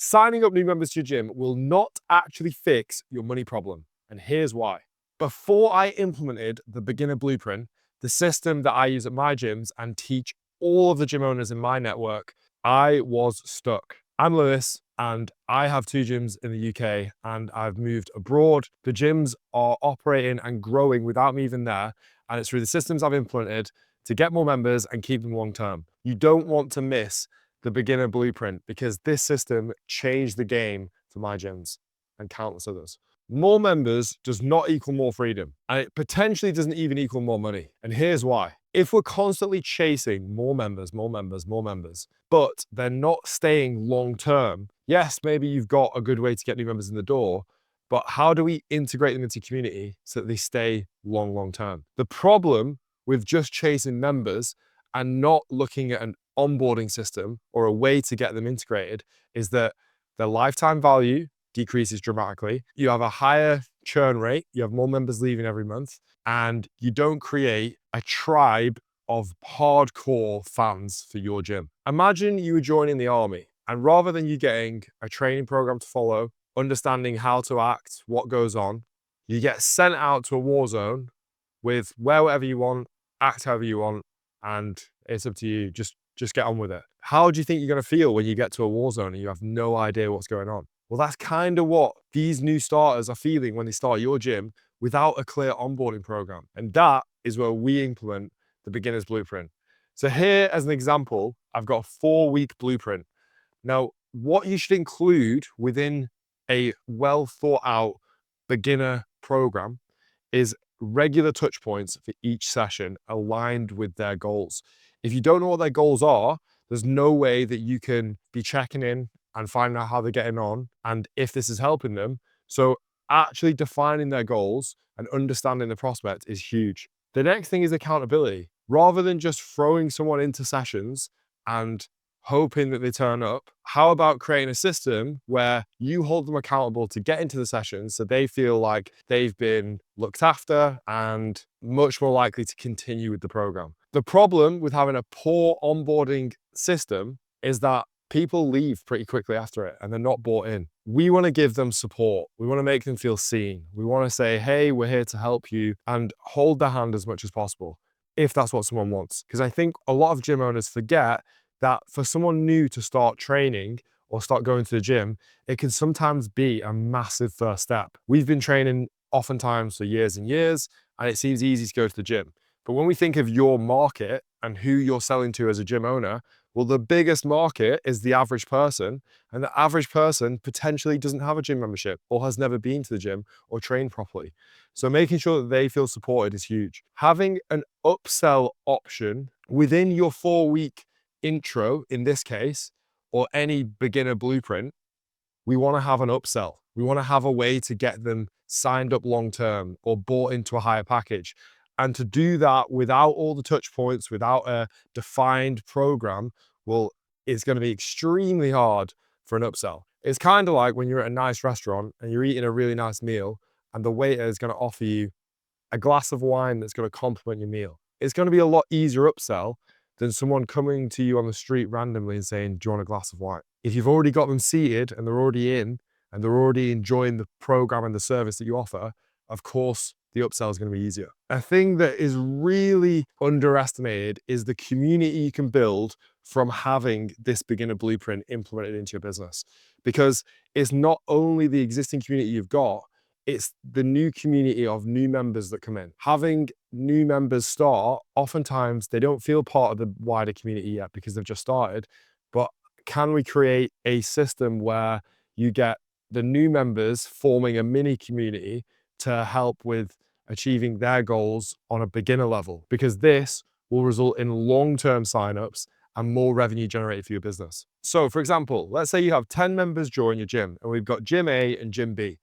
Signing up new members to your gym will not actually fix your money problem. And here's why. Before I implemented the beginner blueprint, the system that I use at my gyms and teach all of the gym owners in my network, I was stuck. I'm Lewis and I have 2 gyms in the UK and I've moved abroad. The gyms are operating and growing without me even there. And it's through the systems I've implemented to get more members and keep them long term. You don't want to miss the beginner blueprint because this system changed the game for my gyms and countless others. More members does not equal more freedom, and it potentially doesn't even equal more money. And here's why. If we're constantly chasing more members, but they're not staying long term, yes, maybe you've got a good way to get new members in the door, but how do we integrate them into community so that they stay long term? The problem with just chasing members and not looking at an onboarding system or a way to get them integrated is that the lifetime value decreases dramatically. You have a higher churn rate, you have more members leaving every month, and you don't create a tribe of hardcore fans for your gym. Imagine you were joining the army, and rather than you getting a training program to follow, understanding how to act, what goes on, you get sent out to a war zone with wear whatever you want, act however you want, and it's up to you. Just get on with it. How do you think you're going to feel when you get to a war zone and you have no idea what's going on? Well, that's kind of what these new starters are feeling when they start your gym without a clear onboarding program. And that is where we implement the beginner's blueprint. So here, as an example, I've got a 4-week blueprint. Now, what you should include within a well thought out beginner program is regular touch points for each session aligned with their goals. If you don't know what their goals are, there's no way that you can be checking in and finding out how they're getting on and if this is helping them. So actually defining their goals and understanding the prospect is huge. The next thing is accountability. Rather than just throwing someone into sessions and hoping that they turn up, how about creating a system where you hold them accountable to get into the sessions so they feel like they've been looked after and much more likely to continue with the program? The problem with having a poor onboarding system is that people leave pretty quickly after it and they're not bought in. We want to give them support. We want to make them feel seen. We want to say, hey, we're here to help you, and hold their hand as much as possible if that's what someone wants. Because I think a lot of gym owners forget that for someone new to start training or start going to the gym, it can sometimes be a massive first step. We've been training oftentimes for years and years, and it seems easy to go to the gym. But when we think of your market and who you're selling to as a gym owner, well, the biggest market is the average person, and the average person potentially doesn't have a gym membership or has never been to the gym or trained properly. So making sure that they feel supported is huge. Having an upsell option within your 4-week intro, in this case, or any beginner blueprint, we want to have an upsell. We want to have a way to get them signed up long-term or bought into a higher package. And to do that without all the touch points, without a defined program, well, it's going to be extremely hard for an upsell. It's kind of like when you're at a nice restaurant and you're eating a really nice meal and the waiter is going to offer you a glass of wine that's going to complement your meal. It's going to be a lot easier upsell than someone coming to you on the street randomly and saying, do you want a glass of wine? If you've already got them seated and they're already in and they're already enjoying the program and the service that you offer, of course, the upsell is going to be easier. A thing that is really underestimated is the community you can build from having this beginner blueprint implemented into your business. Because it's not only the existing community you've got, it's the new community of new members that come in. Having new members start, oftentimes they don't feel part of the wider community yet because they've just started. But can we create a system where you get the new members forming a mini community to help with achieving their goals on a beginner level? Because this will result in long-term signups and more revenue generated for your business. So for example, let's say you have 10 members join your gym and we've got Gym A and Gym B.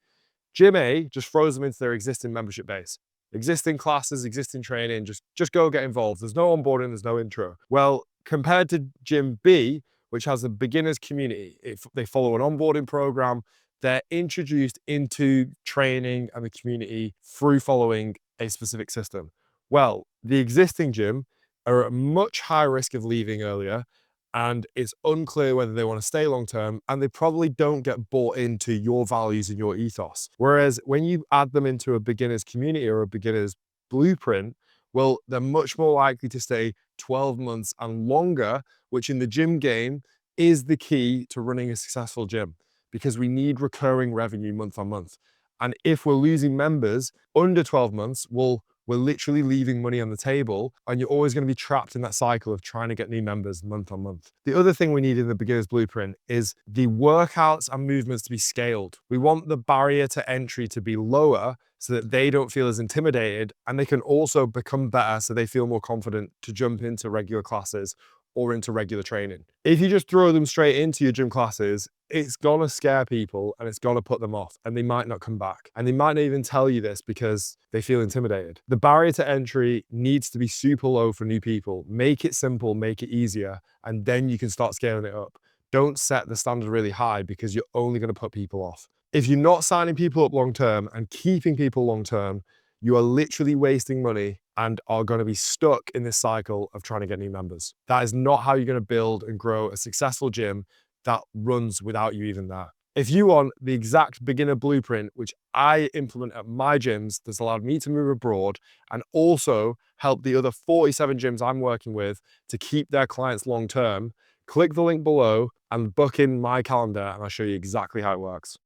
Gym A just throws them into their existing membership base. Existing classes, existing training, just go get involved. There's no onboarding, there's no intro. Well, compared to Gym B, which has a beginner's community, they follow an onboarding program, they're introduced into training and the community through following a specific system. Well, the existing gym are at much higher risk of leaving earlier and it's unclear whether they want to stay long term, and they probably don't get bought into your values and your ethos. Whereas when you add them into a beginner's community or a beginner's blueprint, well, they're much more likely to stay 12 months and longer, which in the gym game is the key to running a successful gym, because we need recurring revenue month on month. And if we're losing members under 12 months, well, we're literally leaving money on the table, and you're always going to be trapped in that cycle of trying to get new members month on month. The other thing we need in the beginner's blueprint is the workouts and movements to be scaled. We want the barrier to entry to be lower so that they don't feel as intimidated, and they can also become better so they feel more confident to jump into regular classes or into regular training. If you just throw them straight into your gym classes, it's gonna scare people and it's gonna put them off, and they might not come back. And they might not even tell you this because they feel intimidated. The barrier to entry needs to be super low for new people. Make it simple, make it easier, and then you can start scaling it up. Don't set the standard really high because you're only gonna put people off. If you're not signing people up long term and keeping people long term, you are literally wasting money and are going to be stuck in this cycle of trying to get new members. That is not how you're going to build and grow a successful gym that runs without you even there. If you want the exact beginner blueprint, which I implement at my gyms, that's allowed me to move abroad and also help the other 47 gyms I'm working with to keep their clients long term, click the link below and book in my calendar, and I'll show you exactly how it works.